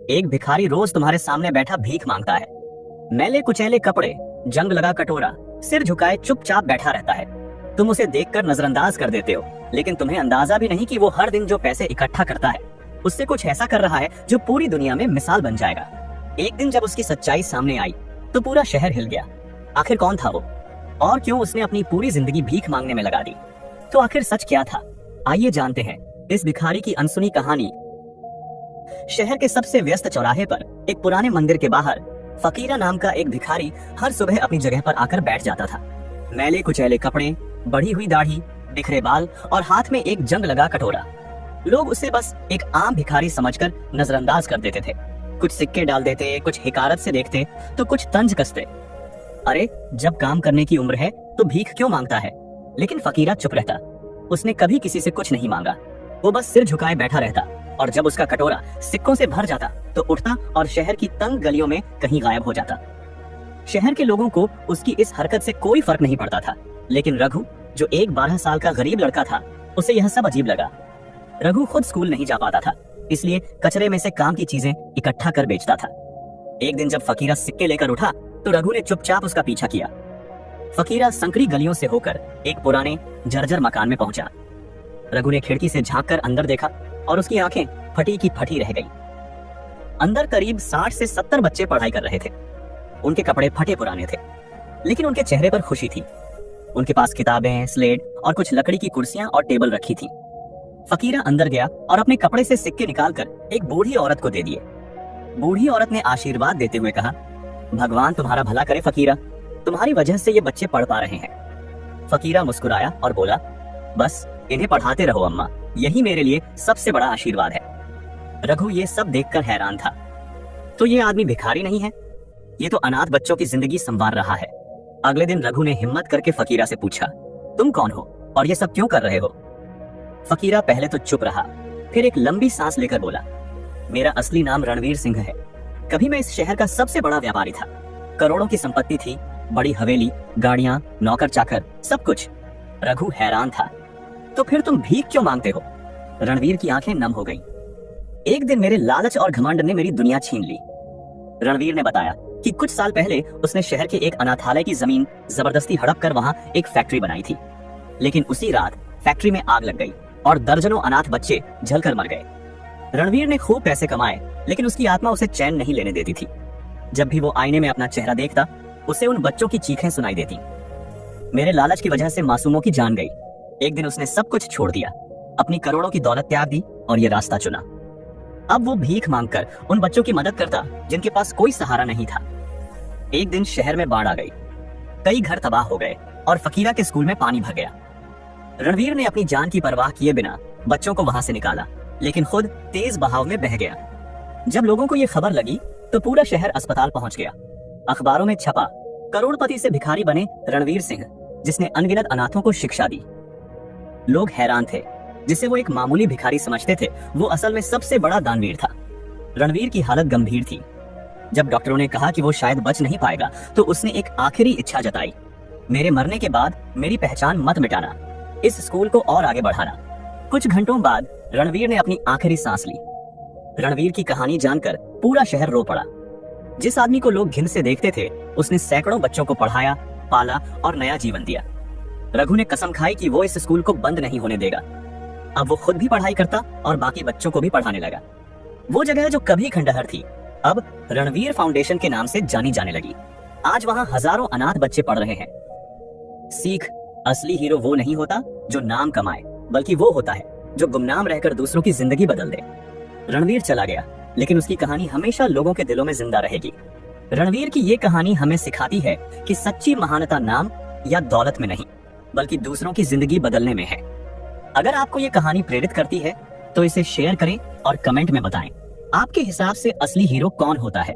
एक भिखारी रोज तुम्हारे सामने बैठा भीख मांगता है। मैले कुचैले कपड़े, जंग लगा कटोरा, सिर झुकाए चुपचाप बैठा रहता है। तुम उसे देखकर नजरअंदाज कर देते हो, लेकिन तुम्हें अंदाजा भी नहीं कि वो हर दिन जो पैसे इकट्ठा करता है उससे कुछ ऐसा कर रहा है जो पूरी दुनिया में मिसाल बन जाएगा। एक दिन जब उसकी सच्चाई सामने आई तो पूरा शहर हिल गया। आखिर कौन था वो, और क्यों उसने अपनी पूरी जिंदगी भीख मांगने में लगा दी? तो आखिर सच क्या था? आइए जानते हैं इस भिखारी की अनसुनी कहानी। शहर के सबसे व्यस्त चौराहे पर एक पुराने मंदिर के बाहर फकीरा नाम का एक भिखारी हर सुबह अपनी जगह पर आकर बैठ जाता था। मैले कुचैले कपड़े, बढ़ी हुई दाढ़ी, बिखरे बाल और हाथ में एक जंग लगा कटोरा। लोग उसे बस एक आम भिखारी समझकर नजरअंदाज कर देते थे। कुछ सिक्के डाल देते, कुछ हिकारत से देखते तो कुछ तंज कसते। अरे, जब काम करने की उम्र है तो भीख क्यों मांगता है? लेकिन फकीरा चुप रहता। उसने कभी किसी से कुछ नहीं मांगा। वो बस सिर झुकाए बैठा रहता, और जब उसका कटोरा सिक्कों से भर जाता तो उठता और शहर की तंग गलियों में कहीं गायब हो जाता। शहर के लोगों को उसकी इस हरकत से कोई फर्क नहीं पड़ता था, लेकिन रघु, जो एक 12 साल का गरीब लड़का था, उसे यह सब अजीब लगा। रघु खुद स्कूल नहीं जा पाता था, इसलिए कचरे में से काम की चीजें इकट्ठा कर बेचता था। एक दिन जब फकीरा सिक्के लेकर उठा तो रघु ने चुपचाप उसका पीछा किया। फकीरा संकरी गलियों से होकर एक पुराने जर्जर मकान में पहुंचा। रघु ने खिड़की से झांककर अंदर देखा और उसकी आंखें फटी की फटी रह गईं। अंदर करीब 60 से 70 बच्चे पढ़ाई कर रहे थे। उनके कपड़े फटे पुराने थे, लेकिन उनके चेहरे पर खुशी थी। उनके पास किताबें, स्लेट और कुछ लकड़ी की कुर्सियां और टेबल रखी थी। फकीरा अंदर गया और अपने कपड़े से सिक्के निकालकर एक बूढ़ी औरत को दे दिए। बूढ़ी औरत ने आशीर्वाद देते हुए कहा, भगवान तुम्हारा भला करे फकीरा, तुम्हारी वजह से ये बच्चे पढ़ पा रहे हैं। फकीरा मुस्कुराया और बोला, बस इन्हें पढ़ाते रहो अम्मा, यही मेरे लिए सबसे बड़ा आशीर्वाद है। रघु ये सब देखकर हैरान था। तो ये आदमी भिखारी नहीं है, ये तो अनाथ बच्चों की जिंदगी संवार रहा है। अगले दिन रघु ने हिम्मत करके फकीरा से पूछा, तुम कौन हो और ये सब क्यों कर रहे हो? फकीरा पहले तो चुप रहा, फिर एक लंबी सांस लेकर बोला, मेरा असली नाम रणवीर सिंह है। कभी मैं इस शहर का सबसे बड़ा व्यापारी था। करोड़ों की संपत्ति थी, बड़ी हवेली, गाड़ियां, नौकर चाकर, सब कुछ। रघु हैरान था। तो फिर तुम भीख क्यों मांगते हो? रणवीर की आंखें नम हो गईं। एक दिन मेरे लालच और घमंड ने मेरी दुनिया छीन ली। रणवीर ने बताया कि कुछ साल पहले उसने शहर के एक अनाथालय की जमीन जबरदस्ती हड़प कर वहां एक फैक्ट्री बनाई थी। लेकिन उसी रात फैक्ट्री में आग लग गई और दर्जनों अनाथ बच्चे जलकर मर गए। रणवीर ने खूब पैसे कमाए, लेकिन उसकी आत्मा उसे चैन नहीं लेने देती थी। जब भी वो आईने में अपना चेहरा देखता, उसे उन बच्चों की चीखें सुनाई देती। मेरे लालच की वजह से मासूमों की जान गई। एक दिन उसने सब कुछ छोड़ दिया, अपनी करोड़ों की दौलत त्याग दी और ये रास्ता चुना। अब वो भीख मांगकर उन बच्चों की मदद करता जिनके पास कोई सहारा नहीं था। एक दिन शहर में बाढ़ आ गई, कई घर तबाह हो गए और फकीरा के स्कूल में पानी भर गया। रणवीर ने अपनी जान की परवाह किए बिना बच्चों को वहां से निकाला, लेकिन खुद तेज बहाव में बह गया। जब लोगों को ये खबर लगी तो पूरा शहर अस्पताल पहुंच गया। अखबारों में छपा, करोड़पति से भिखारी बने रणवीर सिंह, जिसने अनगिनत अनाथों को शिक्षा दी। लोग हैरान थे। जिसे वो एक मामूली भिखारी समझते थे, वो असल में सबसे बड़ा दानवीर था। रणवीर की हालत गंभीर थी। जब डॉक्टरों ने कहा कि वो शायद बच नहीं पाएगा, तो उसने एक आखिरी इच्छा जताई, मेरे मरने के बाद मेरी पहचान मत मिटाना, इस स्कूल को और आगे बढ़ाना। कुछ घंटों बाद रणवीर ने अपनी आखिरी सांस ली। रणवीर की कहानी जानकर पूरा शहर रो पड़ा। जिस आदमी को लोग घिन से देखते थे, उसने सैकड़ों बच्चों को पढ़ाया, पाला और नया जीवन दिया। रघु ने कसम खाई कि वो इस स्कूल को बंद नहीं होने देगा। अब वो खुद भी पढ़ाई करता और बाकी बच्चों को भी पढ़ाने लगा। वो जगह जो कभी खंडहर थी, अब रणवीर फाउंडेशन के नाम से जानी जाने लगी। आज वहां हजारों अनाथ बच्चे पढ़ रहे हैं। सीख, असली हीरो वो नहीं होता जो नाम कमाए, बल्कि वो होता है जो गुमनाम रहकर दूसरों की जिंदगी बदल दे। रणवीर चला गया, लेकिन उसकी कहानी हमेशा लोगों के दिलों में जिंदा रहेगी। रणवीर की ये कहानी हमें सिखाती है कि सच्ची महानता नाम या दौलत में नहीं, बल्कि दूसरों की जिंदगी बदलने में है। अगर आपको ये कहानी प्रेरित करती है तो इसे शेयर करें और कमेंट में बताएं, आपके हिसाब से असली हीरो कौन होता है।